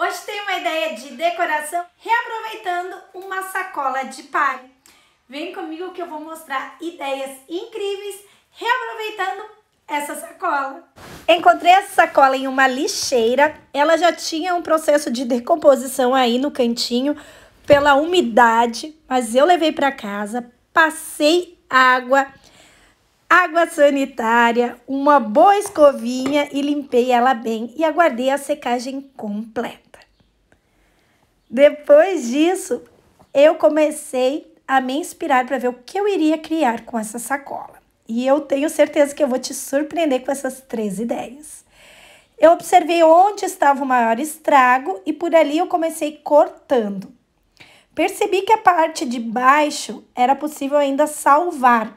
Hoje tem uma ideia de decoração reaproveitando uma sacola de palha. Vem comigo que eu vou mostrar ideias incríveis reaproveitando essa sacola. Encontrei essa sacola em uma lixeira. Ela já tinha um processo de decomposição aí no cantinho pela umidade, mas eu levei para casa, passei água sanitária, uma boa escovinha e limpei ela bem e aguardei a secagem completa. Depois disso, eu comecei a me inspirar para ver o que eu iria criar com essa sacola. E eu tenho certeza que eu vou te surpreender com essas 3 ideias. Eu observei onde estava o maior estrago e por ali eu comecei cortando. Percebi que a parte de baixo era possível ainda salvar,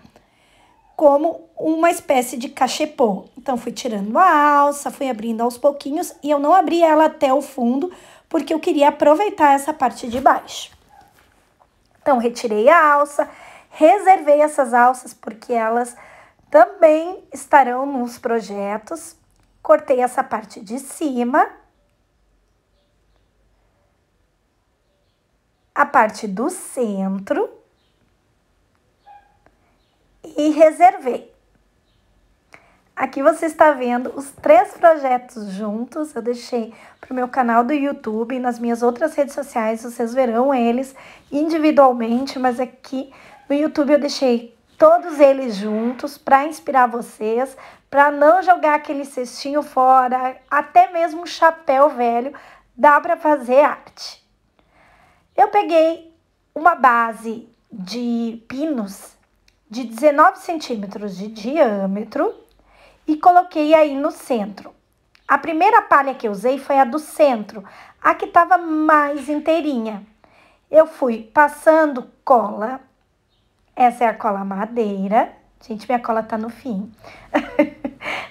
como uma espécie de cachepô. Então, fui tirando a alça, fui abrindo aos pouquinhos e eu não abri ela até o fundo, porque eu queria aproveitar essa parte de baixo. Então, retirei a alça, reservei essas alças porque elas também estarão nos projetos. Cortei essa parte de cima, a parte do centro e reservei. Aqui você está vendo os 3 projetos juntos. Eu deixei para o meu canal do YouTube e nas minhas outras redes sociais. Vocês verão eles individualmente, mas aqui no YouTube eu deixei todos eles juntos para inspirar vocês, para não jogar aquele cestinho fora, até mesmo um chapéu velho, dá para fazer arte. Eu peguei uma base de pinos de 19 centímetros de diâmetro e coloquei aí no centro. A primeira palha que eu usei foi a do centro, a que estava mais inteirinha. Eu fui passando cola, essa é a cola madeira. Gente, minha cola tá no fim.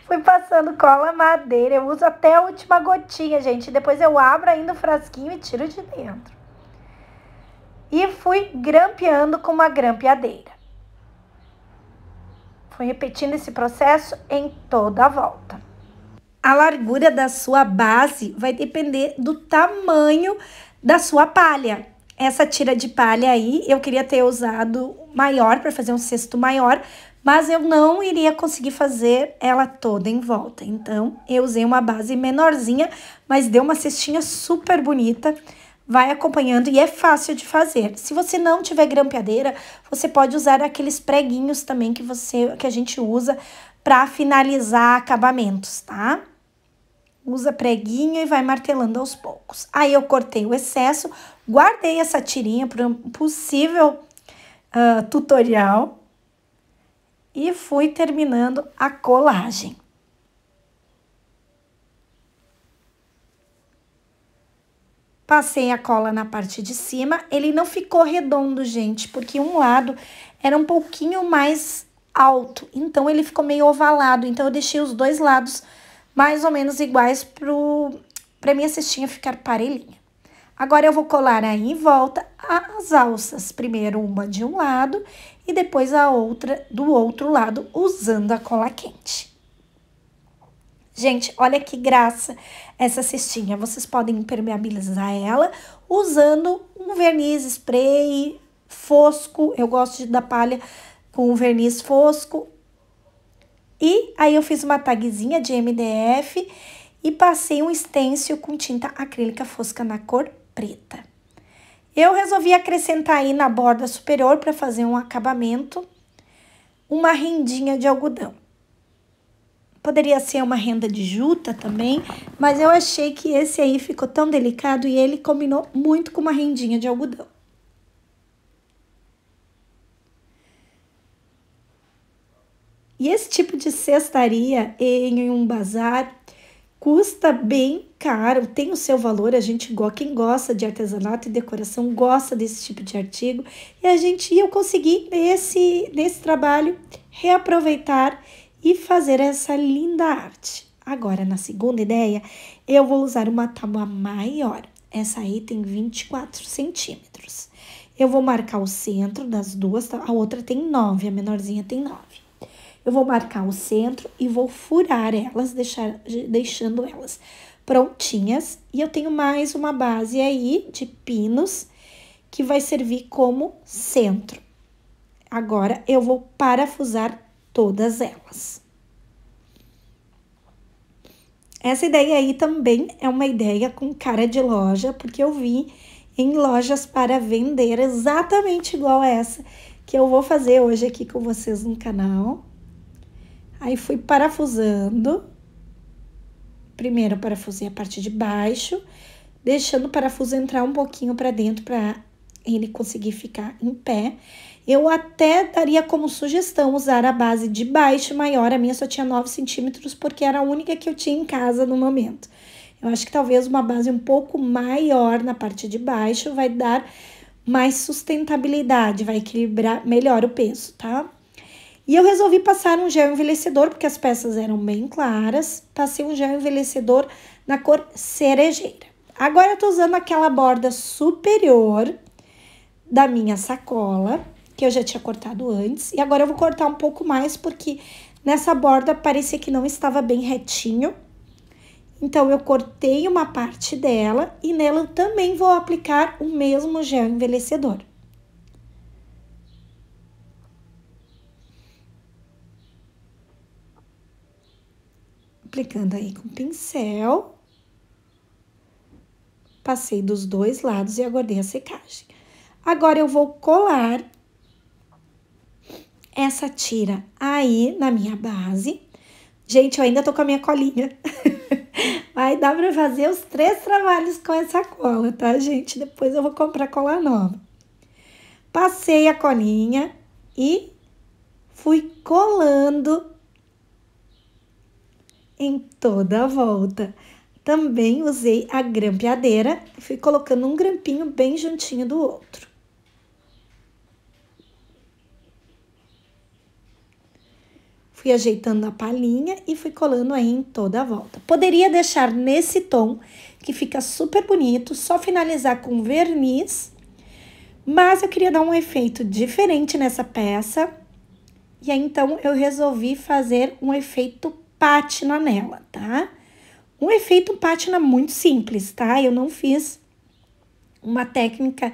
Fui passando cola madeira, eu uso até a última gotinha, gente. Depois eu abro ainda o frasquinho e tiro de dentro. E fui grampeando com uma grampeadeira. Fui repetindo esse processo em toda a volta. A largura da sua base vai depender do tamanho da sua palha. Essa tira de palha aí, eu queria ter usado maior para fazer um cesto maior, mas eu não iria conseguir fazer ela toda em volta. Então, eu usei uma base menorzinha, mas deu uma cestinha super bonita. Vai acompanhando e é fácil de fazer. Se você não tiver grampeadeira, você pode usar aqueles preguinhos também que a gente usa para finalizar acabamentos, tá? Usa preguinho e vai martelando aos poucos. Aí eu cortei o excesso, guardei essa tirinha para um possível tutorial e fui terminando a colagem. Passei a cola na parte de cima, ele não ficou redondo, gente, porque um lado era um pouquinho mais alto, então ele ficou meio ovalado, então eu deixei os 2 lados mais ou menos iguais pra minha cestinha ficar parelhinha. Agora eu vou colar aí em volta as alças, primeiro uma de um lado e depois a outra do outro lado, usando a cola quente. Gente, olha que graça essa cestinha. Vocês podem impermeabilizar ela usando um verniz spray fosco. Eu gosto da palha com verniz fosco. E aí eu fiz uma tagzinha de MDF e passei um stencil com tinta acrílica fosca na cor preta. Eu resolvi acrescentar aí na borda superior para fazer um acabamento, uma rendinha de algodão. Poderia ser uma renda de juta também, mas eu achei que esse aí ficou tão delicado e ele combinou muito com uma rendinha de algodão. E esse tipo de cestaria em um bazar custa bem caro, tem o seu valor, quem gosta de artesanato e decoração gosta desse tipo de artigo. E eu consegui nesse trabalho reaproveitar e fazer essa linda arte. Agora, na segunda ideia, eu vou usar uma tábua maior. Essa aí tem 24 centímetros. Eu vou marcar o centro das duas, a outra tem 9, a menorzinha tem 9. Eu vou marcar o centro e vou furar elas, deixando elas prontinhas. E eu tenho mais uma base aí de pinos que vai servir como centro. Agora, eu vou parafusar todas elas. Essa ideia aí também é uma ideia com cara de loja, porque eu vi em lojas para vender exatamente igual a essa que eu vou fazer hoje aqui com vocês no canal. Aí fui parafusando. Primeiro eu parafusei a parte de baixo, deixando o parafuso entrar um pouquinho para dentro para ele conseguir ficar em pé. Eu até daria como sugestão usar a base de baixo maior, a minha só tinha 9 centímetros, porque era a única que eu tinha em casa no momento. Eu acho que talvez uma base um pouco maior na parte de baixo vai dar mais sustentabilidade, vai equilibrar melhor o peso, tá? E eu resolvi passar um gel envelhecedor, porque as peças eram bem claras. Passei um gel envelhecedor na cor cerejeira. Agora eu tô usando aquela borda superior da minha sacola, que eu já tinha cortado antes. E agora eu vou cortar um pouco mais, porque nessa borda parecia que não estava bem retinho. Então, eu cortei uma parte dela e nela eu também vou aplicar o mesmo gel envelhecedor. Aplicando aí com pincel. Passei dos dois lados e aguardei a secagem. Agora, eu vou colar essa tira aí na minha base. Gente, eu ainda tô com a minha colinha. Vai dar pra fazer os 3 trabalhos com essa cola, tá, gente? Depois eu vou comprar cola nova. Passei a colinha e fui colando em toda a volta. Também usei a grampeadeira e fui colocando um grampinho bem juntinho do outro. Fui ajeitando a palhinha e fui colando aí em toda a volta. Poderia deixar nesse tom, que fica super bonito, só finalizar com verniz. Mas eu queria dar um efeito diferente nessa peça. E aí, então, eu resolvi fazer um efeito pátina nela, tá? Um efeito pátina muito simples, tá? Eu não fiz uma técnica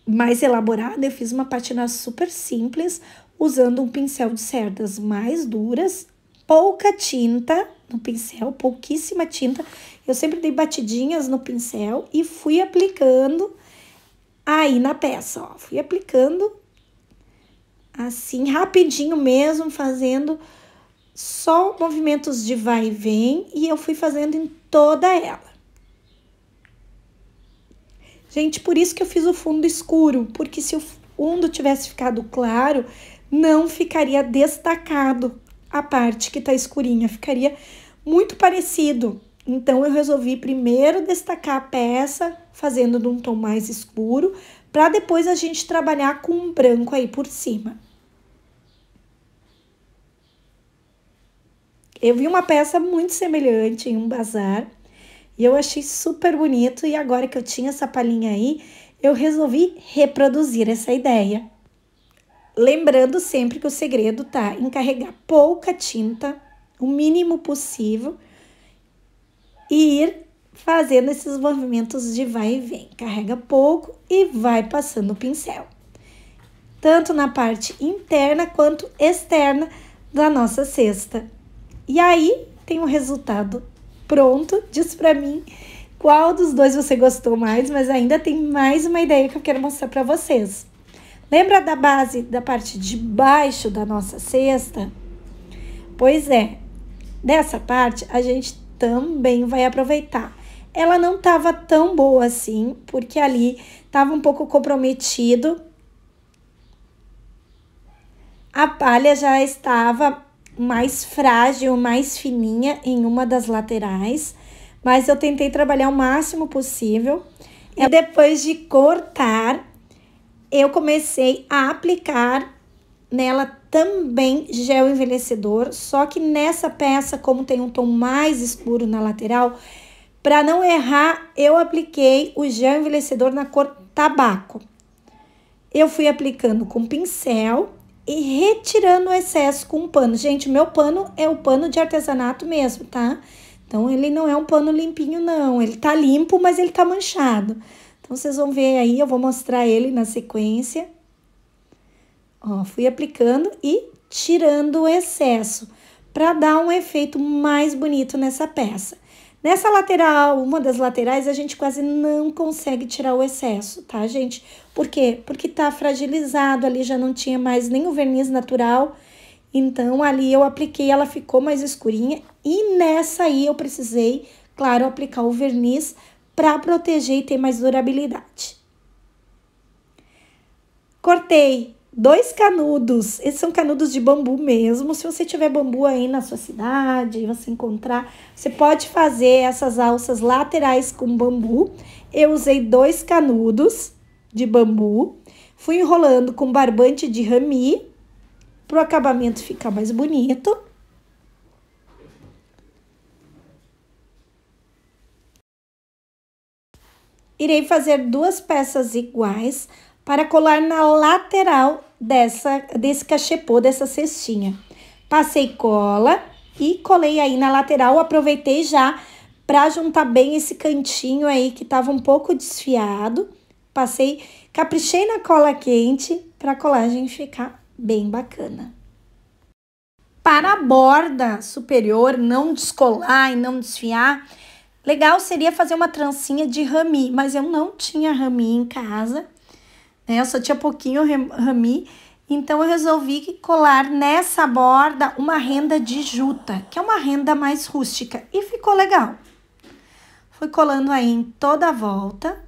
mais elaborada, eu fiz uma pátina super simples, usando um pincel de cerdas mais duras, pouca tinta no pincel, pouquíssima tinta. Eu sempre dei batidinhas no pincel e fui aplicando aí na peça, ó. Fui aplicando assim, rapidinho mesmo, fazendo só movimentos de vai e vem, e eu fui fazendo em toda ela. Gente, por isso que eu fiz o fundo escuro, porque se o fundo tivesse ficado claro, não ficaria destacado a parte que tá escurinha, ficaria muito parecido. Então, eu resolvi primeiro destacar a peça, fazendo de um tom mais escuro, para depois a gente trabalhar com um branco aí por cima. Eu vi uma peça muito semelhante em um bazar, e eu achei super bonito, e agora que eu tinha essa palhinha aí, eu resolvi reproduzir essa ideia. Lembrando sempre que o segredo tá em carregar pouca tinta, o mínimo possível, e ir fazendo esses movimentos de vai e vem. Carrega pouco e vai passando o pincel. Tanto na parte interna quanto externa da nossa cesta. E aí, tem o resultado pronto. Diz pra mim qual dos dois você gostou mais, mas ainda tem mais uma ideia que eu quero mostrar pra vocês. Lembra da base da parte de baixo da nossa cesta? Pois é, dessa parte a gente também vai aproveitar. Ela não tava tão boa assim, porque ali tava um pouco comprometido. A palha já estava mais frágil, mais fininha em uma das laterais, mas eu tentei trabalhar o máximo possível. E depois de cortar, eu comecei a aplicar nela também gel envelhecedor, só que nessa peça, como tem um tom mais escuro na lateral, para não errar, eu apliquei o gel envelhecedor na cor tabaco. Eu fui aplicando com pincel e retirando o excesso com um pano. Gente, meu pano é o pano de artesanato mesmo, tá? Então, ele não é um pano limpinho, não. Ele tá limpo, mas ele tá manchado. Então, vocês vão ver aí, eu vou mostrar ele na sequência. Ó, fui aplicando e tirando o excesso, para dar um efeito mais bonito nessa peça. Nessa lateral, uma das laterais, a gente quase não consegue tirar o excesso, tá, gente? Por quê? Porque tá fragilizado, ali já não tinha mais nem o verniz natural. Então, ali eu apliquei, ela ficou mais escurinha. E nessa aí eu precisei, claro, aplicar o verniz para proteger e ter mais durabilidade. Cortei 2 canudos, esses são canudos de bambu mesmo. Se você tiver bambu aí na sua cidade, você encontrar, você pode fazer essas alças laterais com bambu. Eu usei 2 canudos de bambu, fui enrolando com barbante de rami, para o acabamento ficar mais bonito. Irei fazer 2 peças iguais para colar na lateral desse cachepô, dessa cestinha. Passei cola e colei aí na lateral, aproveitei já para juntar bem esse cantinho aí que tava um pouco desfiado. Passei, caprichei na cola quente para a colagem ficar bem bacana. Para a borda superior não descolar e não desfiar, legal seria fazer uma trancinha de rami, mas eu não tinha rami em casa. Eu só tinha pouquinho rami, então eu resolvi colar nessa borda uma renda de juta, que é uma renda mais rústica, e ficou legal. Fui colando aí em toda a volta.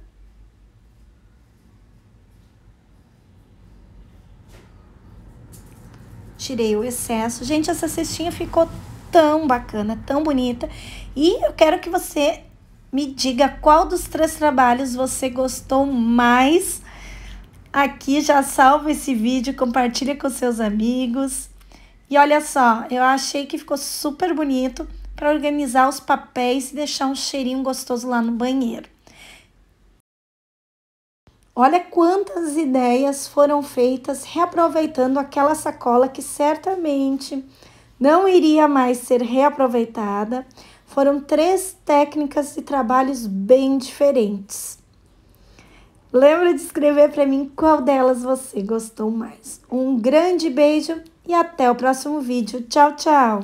Tirei o excesso. Gente, essa cestinha ficou tão bacana, tão bonita, e eu quero que você me diga qual dos 3 trabalhos você gostou mais. Aqui já salva esse vídeo, compartilha com seus amigos. E olha só, eu achei que ficou super bonito para organizar os papéis e deixar um cheirinho gostoso lá no banheiro. Olha quantas ideias foram feitas reaproveitando aquela sacola que certamente não iria mais ser reaproveitada. Foram 3 técnicas e trabalhos bem diferentes. Lembra de escrever para mim qual delas você gostou mais. Um grande beijo e até o próximo vídeo. Tchau, tchau!